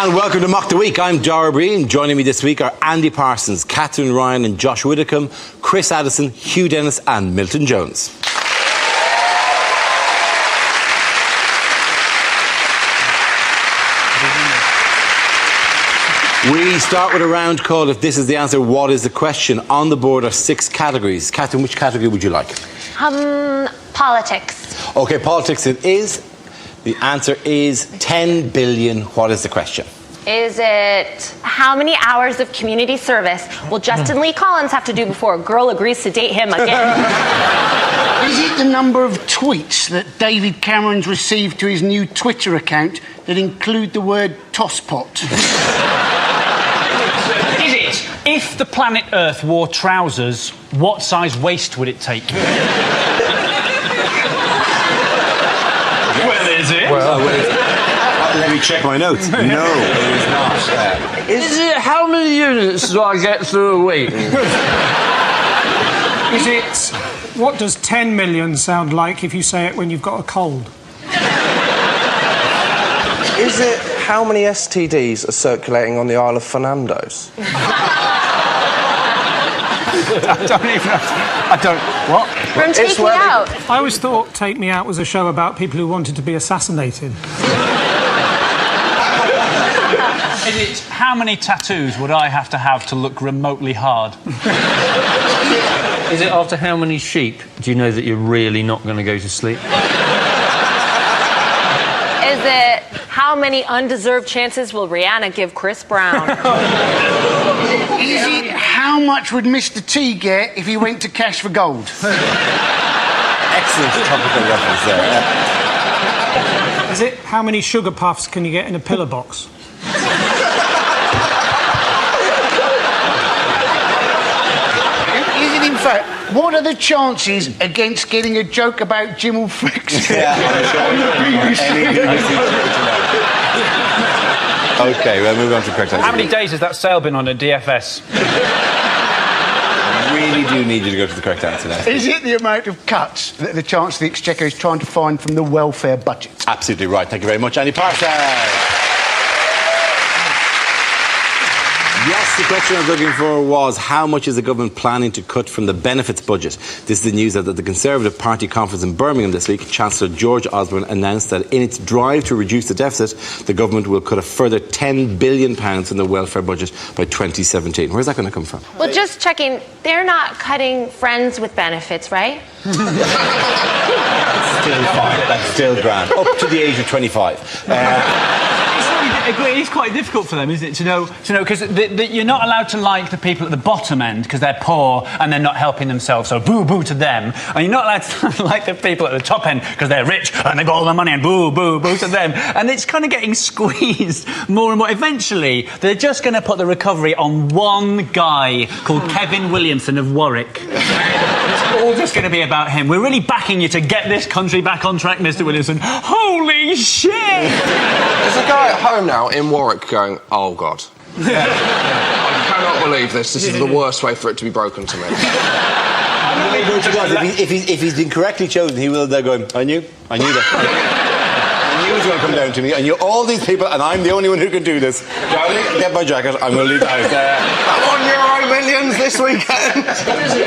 And welcome to Mock the Week. I'm Dara Breen. Joining me this week are Andy Parsons, Catherine Ryan and Josh Widdicombe, Chris Addison, Hugh Dennis and Milton Jones. We start with a round called If This Is the Answer, What Is the Question? On the board are 6 categories. Catherine, which category would you like? Politics. OK, politics it is. The answer is 10 billion. What is the question? Is it how many hours of community service will Justin Lee Collins have to do before a girl agrees to date him again? Is it the number of tweets that David Cameron's received to his new Twitter account that include the word tosspot? Is it, if the planet Earth wore trousers, what size waist would it take? Well, is it? Let me check my notes. No, it is not. Is it how many units do I get through a week? Is it... What does 10 million sound like if you say it when you've got a cold? Is it how many STDs are circulating on the Isle of Fernandos? I don't... What? From Take Me Out. I always thought Take Me Out was a show about people who wanted to be assassinated. Is it how many tattoos would I have to look remotely hard? Is it after how many sheep do you know that you're really not going to go to sleep? Is it how many undeserved chances will Rihanna give Chris Brown? Is it how much would Mr T get if he went to Cash for Gold? Excellent topical reference there. Is it how many sugar puffs can you get in a pillar box? Is it, in fact, what are the chances against getting a joke about Jim Fricks? OK, we'll move on to correct answer. How many days has that sail been on a DFS? I really do need you to go to the correct answer now. Is it the amount of cuts that the Chancellor of the Exchequer is trying to find from the welfare budget? Absolutely right. Thank you very much, Andy Parsons. Yes, the question I was looking for was how much is the government planning to cut from the benefits budget? This is the news that at the Conservative Party conference in Birmingham this week, Chancellor George Osborne announced that in its drive to reduce the deficit, the government will cut a further £10 billion in the welfare budget by 2017. Where's that going to come from? Well, just checking, they're not cutting friends with benefits, right? Still fine. That's still grand. Up to the age of 25. It's quite difficult for them, isn't it, to know, because you're not allowed to like the people at the bottom end because they're poor and they're not helping themselves, so boo-boo to them. And you're not allowed to like the people at the top end because they're rich and they've got all the money and boo-boo-boo to them. And it's kind of getting squeezed more and more. Eventually, they're just going to put the recovery on one guy called Kevin Williamson of Warwick. It's all just going to be about him. We're really backing you to get this country back on track, Mr. Williamson. Holy shit! There's a guy at home now in Warwick going, oh, God. I cannot believe this. This is the worst way for it to be broken to me. If he's been correctly chosen, he will then go, I knew that. I knew it was going to come down to me. I knew all these people, and I'm the only one who can do this. Darling, get my jacket. I'm going to leave the house. I'm on Euro Millions this weekend.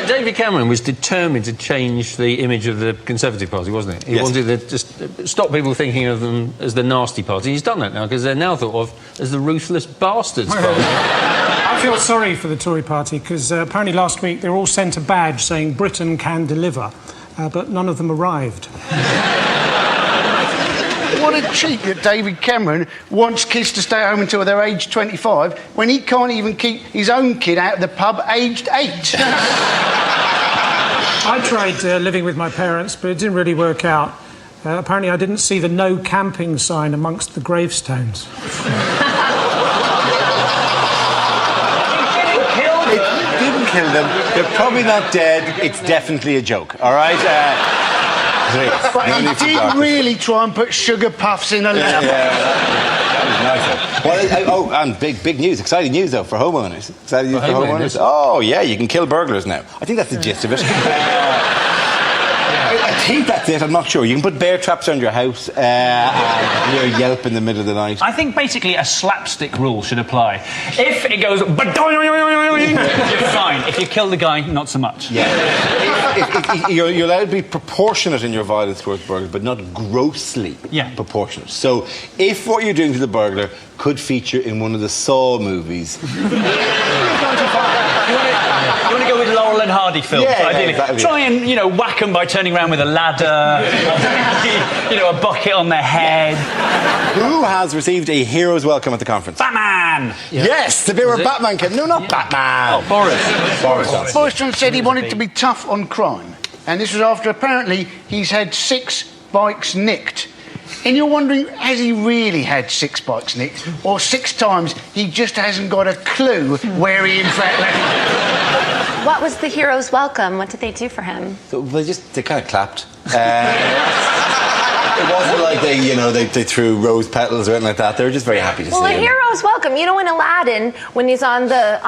David Cameron was determined to change the image of the Conservative Party, wasn't he? He wanted to just stop people thinking of them as the nasty party. He's done that now, because they're now thought of as the ruthless bastards party. I feel sorry for the Tory party, because apparently last week they were all sent a badge saying Britain can deliver, but none of them arrived. What a cheat that David Cameron wants kids to stay at home until they're aged 25 when he can't even keep his own kid out of the pub aged 8. I tried living with my parents, but it didn't really work out. Apparently I didn't see the no camping sign amongst the gravestones. It didn't kill them. They're probably not dead. It's definitely a joke, all right? But he did really try and put sugar puffs in a lamp. That was nice. Well, and big news, exciting news though for homeowners. Exciting news for homeowners. Oh yeah, you can kill burglars now. I think that's the gist of it. think that's it. I'm not sure. You can put bear traps around your house and hear a yelp in the middle of the night. I think basically a slapstick rule should apply. If it goes, you're fine. If you kill the guy, not so much. Yeah. You're allowed to be proportionate in your violence towards burglars, but not grossly proportionate. So, if what you're doing to the burglar could feature in one of the Saw movies... You want to go with Laurel and Hardy films, ideally. Exactly. Try and, whack them by turning around with a ladder, a bucket on their head. Who has received a hero's welcome at the conference? Batman! Yes, the bit where Batman came. No, not Batman. Oh, Boris. Boris Johnson said he wanted to be tough on crime. And this was after apparently he's had 6 bikes nicked. And you're wondering, has he really had 6 bikes nicked? Or 6 times he just hasn't got a clue where he in fact left them? What was the hero's welcome? What did they do for him? So they kind of clapped. It wasn't like they threw rose petals or anything like that. They were just very happy to see him. Well, a hero's welcome. You know, in Aladdin, when he's on the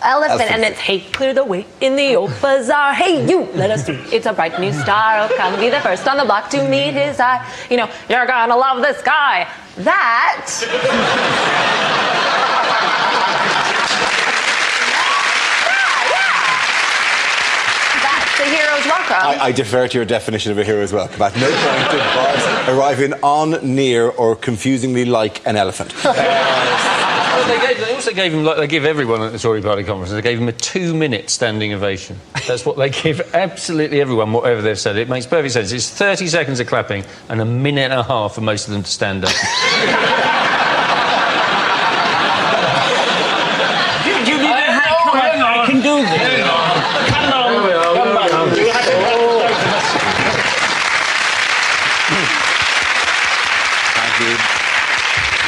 elephant and it's, hey, clear the way in the old bazaar. Hey, you, let us see. It's a bright new star. Oh, come be the first on the block to meet his eye. You're gonna love this guy. That... the hero's welcome. I defer to your definition of a hero's welcome. At no point did Bobs arriving on, near, or confusingly like an elephant. They also gave him, like they give everyone at the Tory party conference, they gave him a 2-minute standing ovation. That's what they give absolutely everyone, whatever they've said. It makes perfect sense. It's 30 seconds of clapping and a minute and a half for most of them to stand up. You need a hack. I can do this.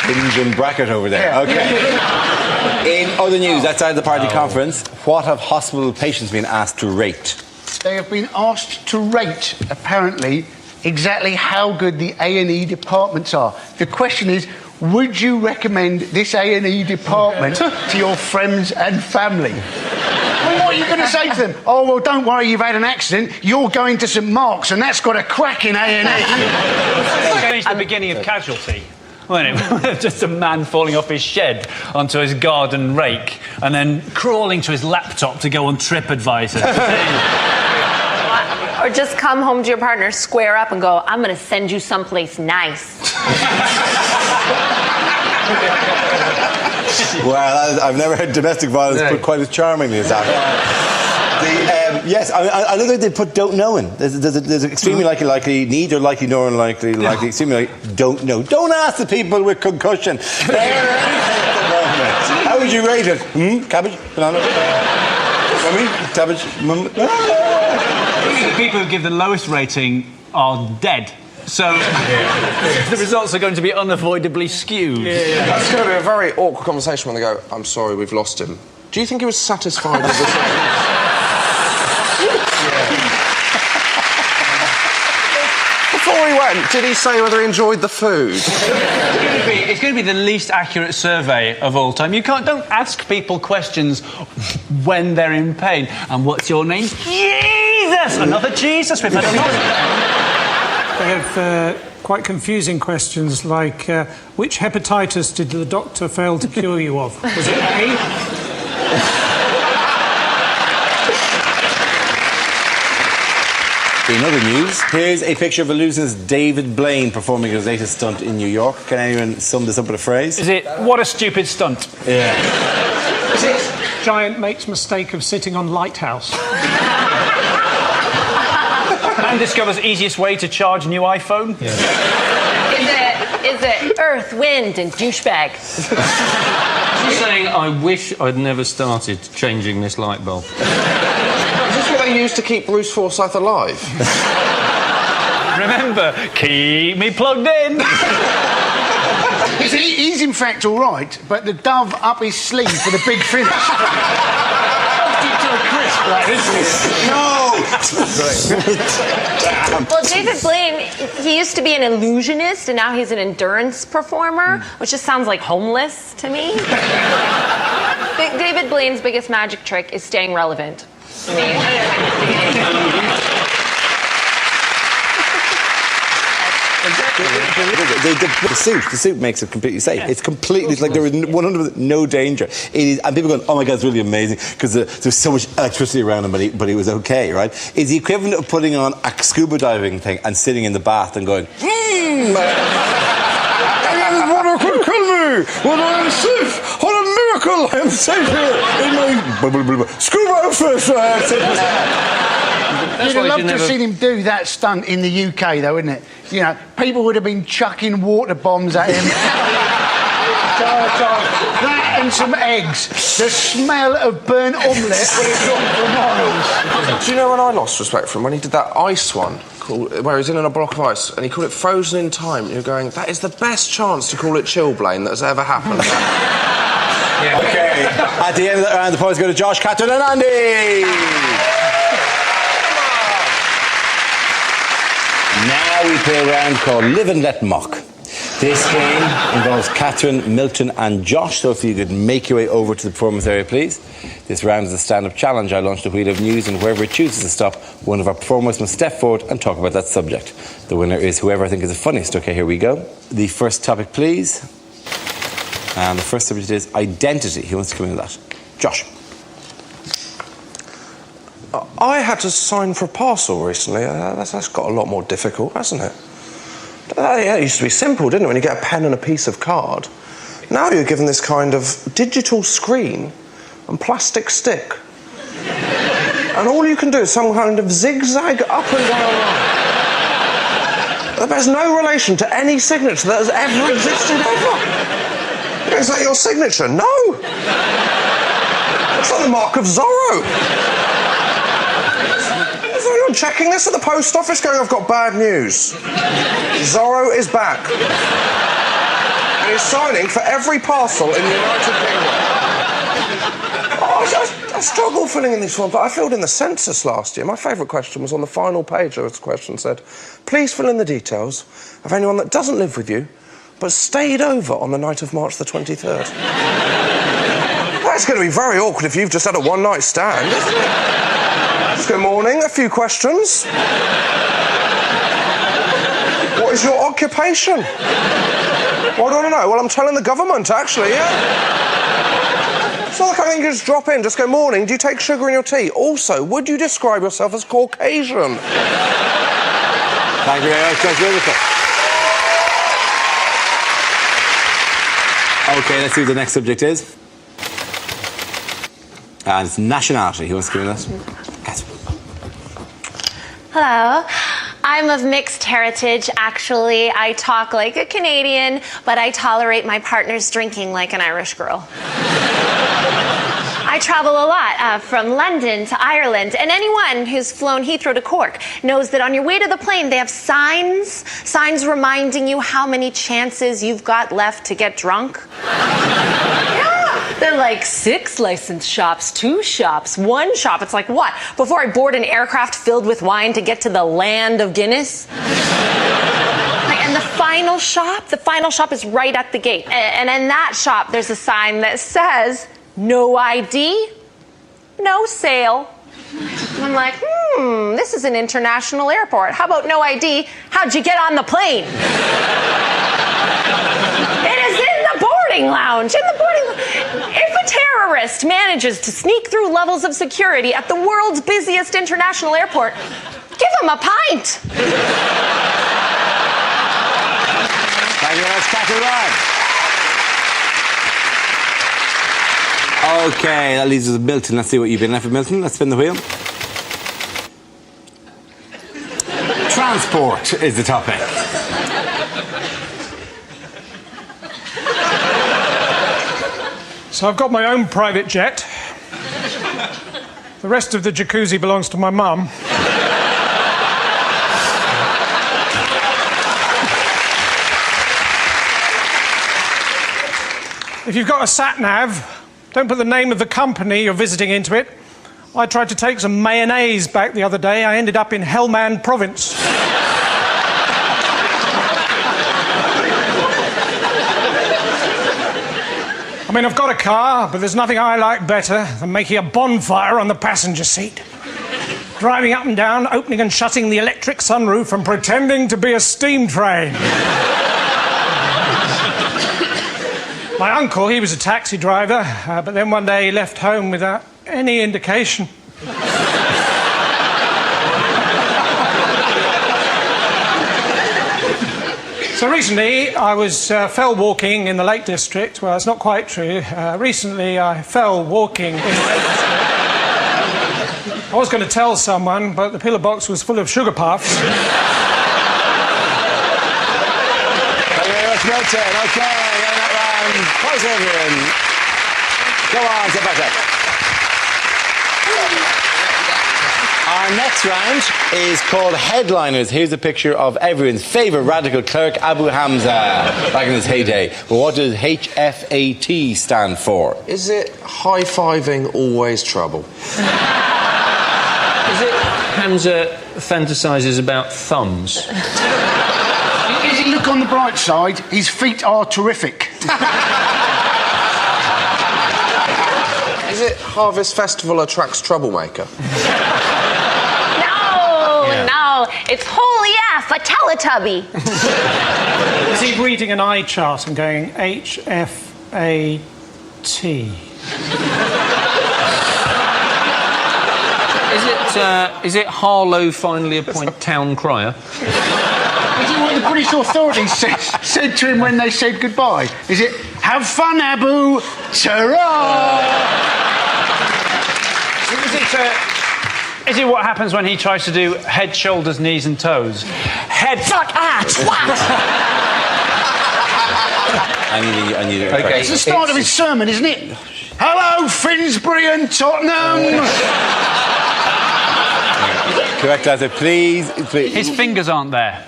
Engine bracket over there. Okay. In other news, outside the party conference, what have hospital patients been asked to rate? They have been asked to rate, apparently, exactly how good the A&E departments are. The question is, would you recommend this A&E department to your friends and family? Well, what are you going to say to them? Oh, well, don't worry, you've had an accident. You're going to St Mark's, and that's got a crack in A&E. It's the beginning of Casualty. Wasn't it? Just a man falling off his shed onto his garden rake and then crawling to his laptop to go on TripAdvisor. Or just come home to your partner, square up and go, I'm going to send you someplace nice. Well, I've never heard domestic violence put quite as charmingly as that. Yes, I know that they put don't know in. There's extremely likely, need or likely, nor unlikely, likely, extremely don't know. Don't ask the people with concussion. How would you rate it? Cabbage? Banana? Cabbage? The people who give the lowest rating are dead. So the results are going to be unavoidably skewed. That's going to be a very awkward conversation when they go, I'm sorry, we've lost him. Do you think he was satisfied with the change? Before he went, did he say whether he enjoyed the food? It's going to be the least accurate survey of all time. Don't ask people questions when they're in pain. And what's your name? Jesus! Another Jesus. We've had a lot. They have quite confusing questions like, which hepatitis did the doctor fail to cure you of? Was it A? In other news, here's a picture of Illusionist David Blaine performing his latest stunt in New York. Can anyone sum this up with a phrase? Is it, what a stupid stunt? Yeah. Is it giant makes mistake of sitting on lighthouse? Man discovers easiest way to charge new iPhone? Yeah. Is it earth, wind, and douchebag? She's saying, I wish I'd never started changing this light bulb. What they used to keep Bruce Forsyth alive. Remember, keep me plugged in. He's in fact all right, but the dove up his sleeve for the big finish. No! Well, David Blaine, he used to be an illusionist, and now he's an endurance performer, which just sounds like homeless to me. David Blaine's biggest magic trick is staying relevant. I The suit makes it completely safe. It's completely, like, there is 100% no danger. It is, and people going, oh my God, it's really amazing, because there's so much electricity around him, but he was okay, right? It's the equivalent of putting on a scuba diving thing and sitting in the bath and going, water could kill me, but I am safe. What a miracle! I am safe here in my scuba outfit. You'd have loved to have seen him do that stunt in the UK, though, wouldn't it? You know, people would have been chucking water bombs at him. That and some eggs. The smell of burnt omelette would have gone for miles. Do you know when I lost respect for him? When he did that ice one, where he's in a block of ice, and he called it Frozen in Time. You're going, that is the best chance to call it Chilblain that has ever happened. Okay. At the end of that round, the points go to Josh, Catherine and Andy. Now we play a round called Live and Let Mock. This game involves Catherine, Milton and Josh, so if you could make your way over to the performance area, please. This round is a stand-up challenge. I launched a wheel of news, and whoever chooses to stop, one of our performers must step forward and talk about that subject. The winner is whoever I think is the funniest. Okay, here we go. The first topic, please. And the first subject is identity. Who wants to come in with that? Josh. I had to sign for a parcel recently. That's got a lot more difficult, hasn't it? It used to be simple, didn't it, when you get a pen and a piece of card. Now you're given this kind of digital screen and plastic stick. And all you can do is some kind of zigzag up and down line. That bears no relation to any signature that has ever existed ever. Is that your signature? No! It's like the mark of Zorro. Is anyone checking this at the post office going, I've got bad news. Zorro is back. And he's signing for every parcel in the United Kingdom. I struggle filling in these forms, but I filled in the census last year. My favourite question was on the final page. There was a question that said, please fill in the details of anyone that doesn't live with you but stayed over on the night of March the 23rd. That's going to be very awkward if you've just had a one-night stand, isn't it? Good morning, a few questions. What is your occupation? What do I want to know? Well, I'm telling the government, actually, yeah. It's not like I think you just drop in, just go, morning, do you take sugar in your tea? Also, would you describe yourself as Caucasian? Thank you very much, Josh Livingston. Okay, let's see what the next subject is. And it's nationality. Who wants to give me that? Catherine. Hello. I'm of mixed heritage, actually. I talk like a Canadian, but I tolerate my partner's drinking like an Irish girl. I travel a lot, from London to Ireland, and anyone who's flown Heathrow to Cork knows that on your way to the plane, they have signs reminding you how many chances you've got left to get drunk. They're like 6 licensed shops, 2 shops, 1 shop. It's like, what? Before I board an aircraft filled with wine to get to the land of Guinness? And the final shop is right at the gate. And in that shop, there's a sign that says, no ID, no sale. And I'm like, this is an international airport. How about no ID? How'd you get on the plane? It is in the boarding lounge. If a terrorist manages to sneak through levels of security at the world's busiest international airport, give him a pint. Thank you very much, Catherine. Okay, that leaves us with Milton. Let's see what you've been left with, Milton. Let's spin the wheel. Transport is the topic. So I've got my own private jet. The rest of the jacuzzi belongs to my mum. If you've got a sat-nav, don't put the name of the company you're visiting into it. I tried to take some mayonnaise back the other day. I ended up in Helmand Province. I mean, I've got a car, but there's nothing I like better than making a bonfire on the passenger seat. driving up and down, opening and shutting the electric sunroof and pretending to be a steam train. My uncle, he was a taxi driver, but then one day he left home without any indication. So recently, I was fell walking in the Lake District. Well, it's not quite true. Recently, I fell walking in the Lake District. I was going to tell someone, but the pillar box was full of sugar puffs. Thank you very much, Milton. OK, getting that round. Close Adrian. Go on, get back up. Our next round is called Headliners. Here's a picture of everyone's favourite radical cleric, Abu Hamza, back in his heyday. But what does HFAT stand for? Is it high-fiving always trouble? Is it Hamza fantasises about thumbs? Does he look on the bright side? His feet are terrific. Is it Harvest Festival attracts troublemaker? No, it's holy F, a Teletubby. Is he reading an eye chart and going HFAT? Is it Harlow finally appoint town crier? Is it what the British authorities said to him when they said goodbye? Is it, have fun, Abu, ta-ra? Is it what happens when he tries to do head, shoulders, knees and toes? Head, fuck, twat! I need it. Okay. It's the start of his sermon, isn't it? Hello, Finsbury and Tottenham! Correct answer, please. His fingers aren't there.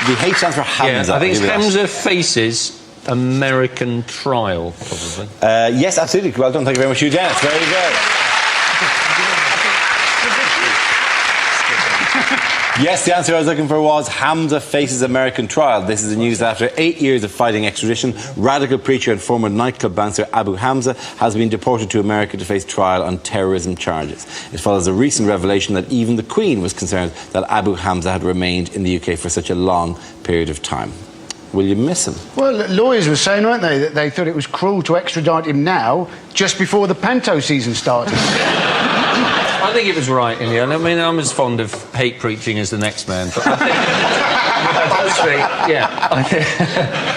The H stands for Hamza. I think it's Hamza faces American trial, probably. Yes, absolutely. Well done. Thank you very much, Hugh Dennis. Very good. Yes, the answer I was looking for was Hamza faces American trial. This is the news after 8 years of fighting extradition. Radical preacher and former nightclub bouncer Abu Hamza has been deported to America to face trial on terrorism charges. It follows a recent revelation that even the Queen was concerned that Abu Hamza had remained in the UK for such a long period of time. Will you miss him? Well, lawyers were saying, weren't they, that they thought it was cruel to extradite him now, just before the Panto season started. I think it was right in the end. I mean, I'm as fond of hate preaching as the next man, but I think,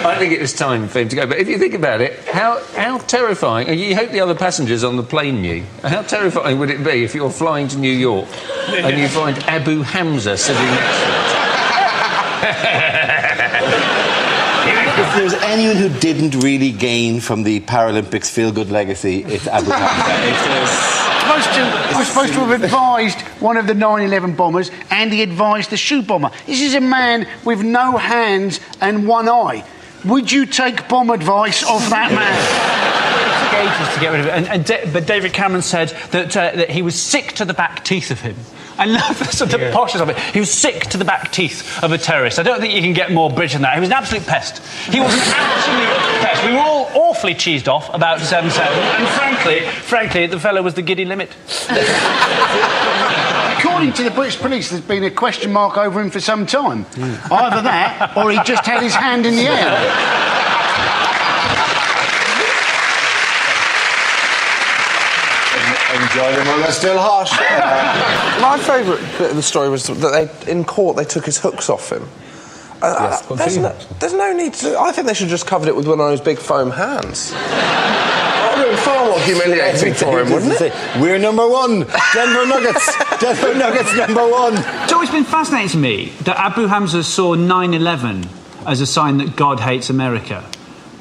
I think it was time for him to go. But if you think about it, how terrifying, and you hope the other passengers on the plane knew, how terrifying would it be if you're flying to New York and you find Abu Hamza sitting next to you? If there's anyone who didn't really gain from the Paralympics feel-good legacy, it's Abu Hamza. He was supposed to have advised one of the 9/11 bombers, and he advised the shoe bomber. This is a man with no hands and one eye. Would you take bomb advice off that man? It took ages to get rid of it. But David Cameron said that he was sick to the back teeth of him. I love the poshness of it. He was sick to the back teeth of a terrorist. I don't think you can get more British than that. He was an absolute pest. He was an absolute pest. We were all awfully cheesed off about 7/7, and frankly, the fellow was the giddy limit. According to the British police, there's been a question mark over him for some time. Either that, or he just had his hand in the air. Enjoy them while they're still hot. My favourite bit of the story was that in court they took his hooks off him. There's no need to... I think they should have just covered it with one of those big foam hands. That would have been far more humiliating for him, wouldn't it? We're number one. Denver Nuggets. Denver Nuggets number one. It's always been fascinating to me that Abu Hamza saw 9/11 as a sign that God hates America.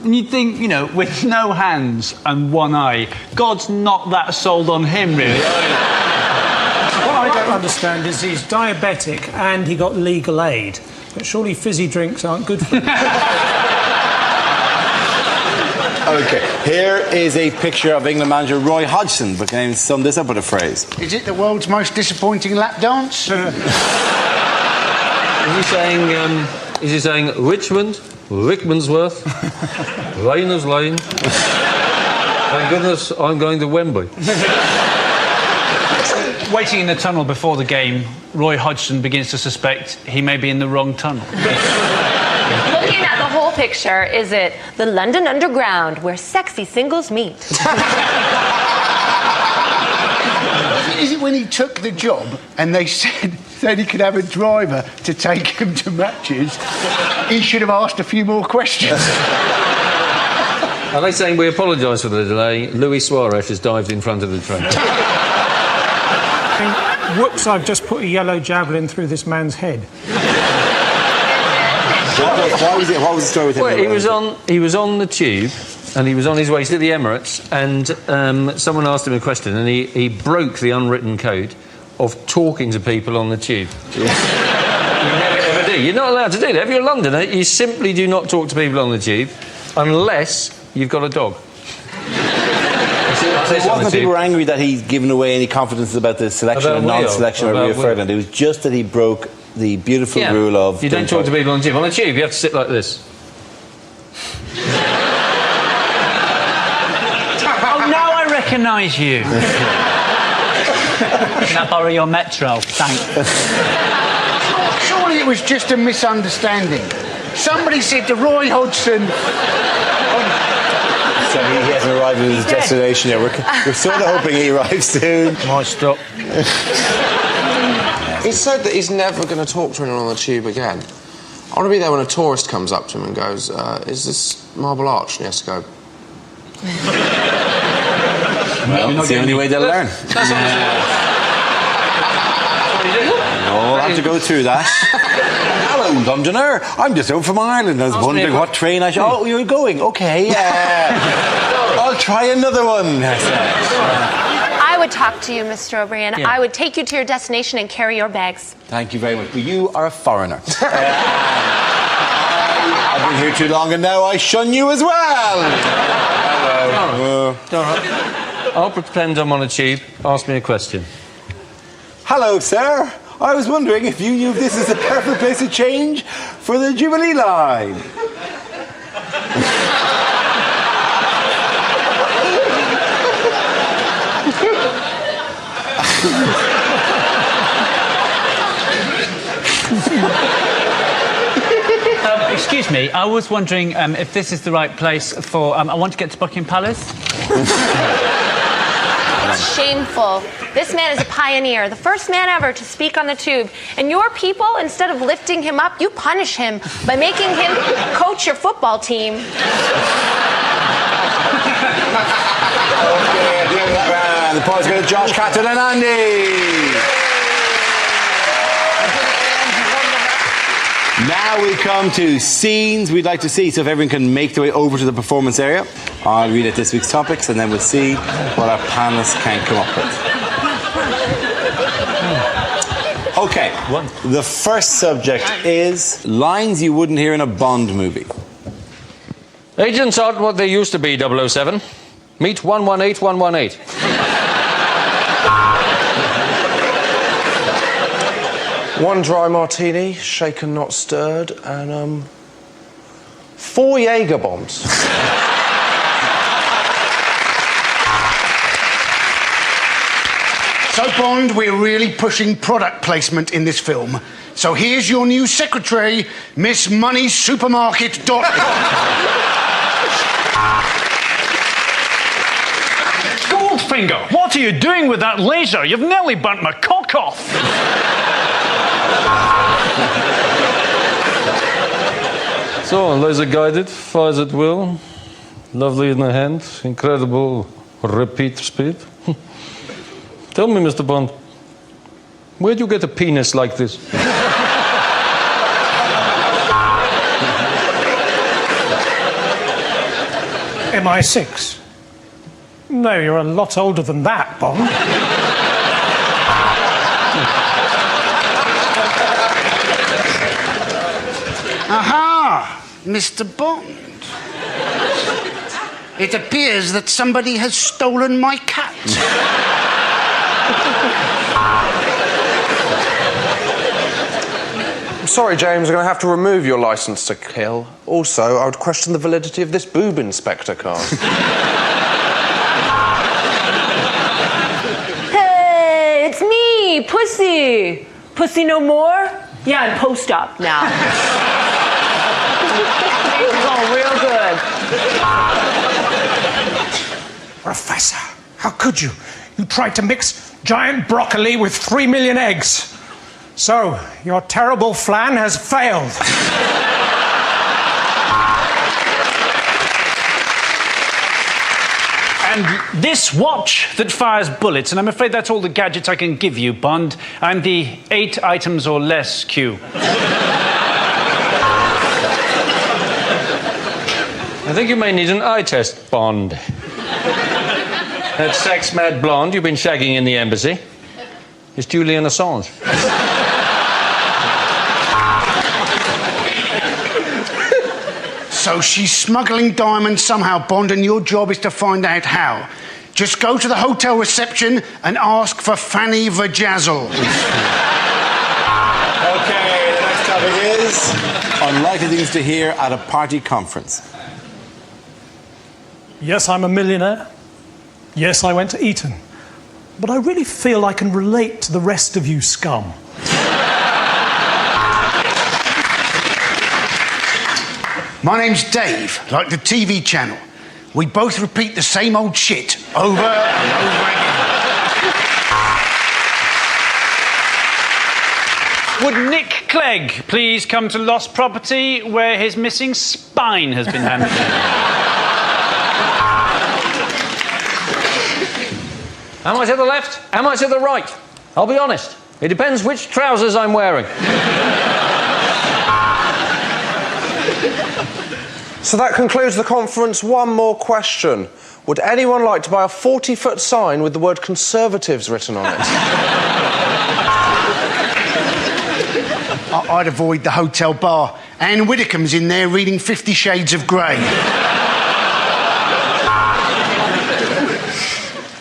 And you'd think, you know, with no hands and one eye, God's not that sold on him, really. What I don't understand is he's diabetic and he got legal aid. But surely fizzy drinks aren't good for him. OK, here is a picture of England manager Roy Hodgson, but can you sum this up with a phrase? Is it the world's most disappointing lap dance? Is he saying Richmond, Rickmansworth, Rayners Lane. Thank goodness I'm going to Wembley. Waiting in the tunnel before the game, Roy Hodgson begins to suspect he may be in the wrong tunnel. Looking at the whole picture, is it the London Underground where sexy singles meet? Is it when he took the job and they said he could have a driver to take him to matches? He should have asked a few more questions. Are they saying we apologise for the delay? Luis Suarez has dived in front of the train. Whoops, I've just put a yellow javelin through this man's head. What was the story with him? Well, he was on the tube, and he was on his way to the Emirates, and someone asked him a question, and he broke the unwritten code of talking to people on the tube. You never ever do. You're not allowed to do that. If you're a Londoner, you simply do not talk to people on the tube unless you've got a dog. It wasn't that people were angry that he's given away any confidence about the selection or non-selection of Rio Ferdinand. It was just that he broke the beautiful rule of... You don't talk to people on the tube. On the tube, you have to sit like this. Oh, now I recognise you. Can I borrow your Metro? Thanks. Surely it was just a misunderstanding. Somebody said to Roy Hodgson... So he hasn't arrived at his destination yet. We're sort of hoping he arrives soon. Might stop. He said that he's never going to talk to anyone on the tube again. I want to be there when a tourist comes up to him and goes, is this Marble Arch? And he has to go... Well, it's the only way they'll learn. We'll have to go through that. Hello, Londoner. I'm just out from Ireland. I was wondering what train I should... Oh, you're going? OK, I'll try another one. I would talk to you, Mr. O'Brien. Yeah. I would take you to your destination and carry your bags. Thank you very much. But you are a foreigner. I've been here too long and now I shun you as well. Hello. I'll pretend I'm on a tube. Ask me a question. Hello, sir. I was wondering if you knew this is the perfect place to change for the Jubilee line. Excuse me, I was wondering if this is the right place for... I want to get to Buckingham Palace. It's shameful. This man is a pioneer, the first man ever to speak on the tube. And your people, instead of lifting him up, you punish him by making him coach your football team. The points go to Josh, Catherine and Andy. Now we come to scenes we'd like to see. So if everyone can make their way over to the performance area, I'll read out this week's topics and then we'll see what our panellists can come up with. OK, the first subject is lines you wouldn't hear in a Bond movie. Agents aren't what they used to be, 007. Meet 118118. One dry martini, shaken not stirred, and 4 Jaeger bombs. So, Bond, we're really pushing product placement in this film. So here's your new secretary, Miss MoneySupermarket.com. Goldfinger, what are you doing with that laser? You've nearly burnt my cock off. So, laser guided, fires at will. Lovely in the hand, incredible repeat speed. Tell me, Mr. Bond, where'd you get a penis like this? MI6. No, you're a lot older than that, Bond. Aha! Mr. Bond. It appears that somebody has stolen my cat. Sorry, James, I'm going to have to remove your licence to kill. Also, I would question the validity of this boob inspector card. Hey, it's me, Pussy. Pussy no more? Yeah, I'm post-op now. It's all real good. Professor, how could you? You tried to mix giant broccoli with 3 million eggs. So, your terrible flan has failed. And this watch that fires bullets, and I'm afraid that's all the gadgets I can give you, Bond. I'm the 8 items or less Q. I think you may need an eye test, Bond. That sex-mad blonde you've been shagging in the embassy is Julian Assange. So she's smuggling diamonds somehow, Bond, and your job is to find out how. Just go to the hotel reception and ask for Fanny Vajazzle. Okay, the next topic is unlikely things to hear at a party conference. Yes, I'm a millionaire. Yes, I went to Eton. But I really feel I can relate to the rest of you scum. My name's Dave, like the TV channel. We both repeat the same old shit over and over again. Would Nick Clegg please come to Lost Property, where his missing spine has been handed in? Am I to the left? Am I to the right? I'll be honest. It depends which trousers I'm wearing. So that concludes the conference. One more question. Would anyone like to buy a 40-foot sign with the word Conservatives written on it? I'd avoid the hotel bar. Anne Widdecombe's in there reading 50 Shades of Grey.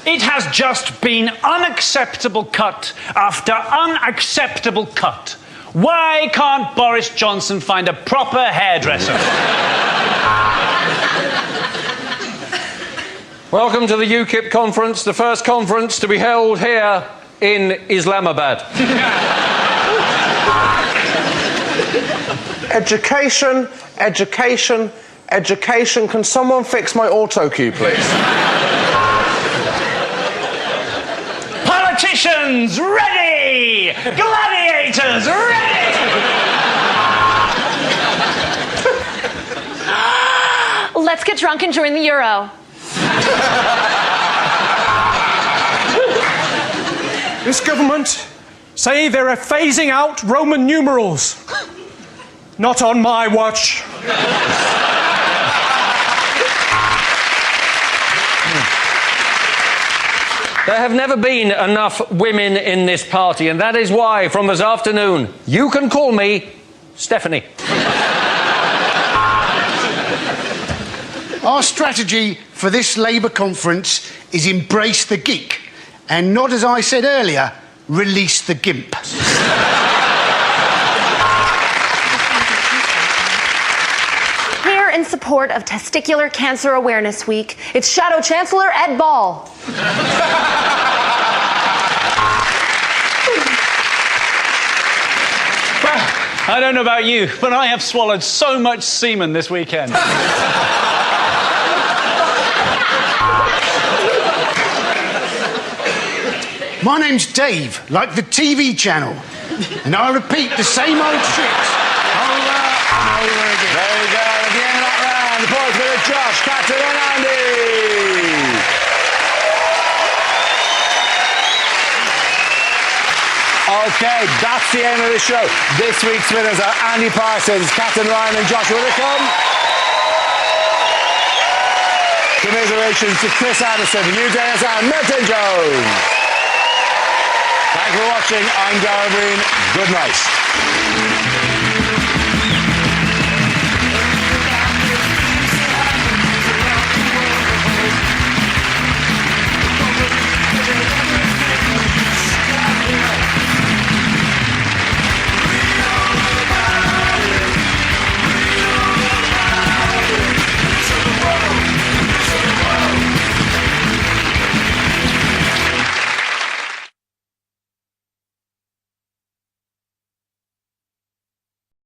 It has just been unacceptable cut after unacceptable cut. Why can't Boris Johnson find a proper hairdresser? Welcome to the UKIP conference, the first conference to be held here in Islamabad. Education, education, education. Can someone fix my auto cue, please? Politicians ready! Gladiators ready! Let's get drunk and join the Euro. This government say they're phasing out Roman numerals. Not on my watch. There have never been enough women in this party, and that is why, from this afternoon, you can call me Stephanie. Our strategy for this Labour conference is embrace the geek and not, as I said earlier, release the gimp. Here in support of Testicular Cancer Awareness Week, it's Shadow Chancellor Ed Ball. I don't know about you, but I have swallowed so much semen this weekend. My name's Dave, like the TV channel, and I repeat the same old shit over and over again. There you go. At the end of that round, the boys with Josh, Catherine and Andy. Okay, that's the end of the show. This week's winners are Andy Parsons, Catherine Ryan and Joshua Whitcomb. Commiserations to Chris Addison, Hugh Dennis and Milton Jones. Thanks for watching. I'm Darren Breen. Good night.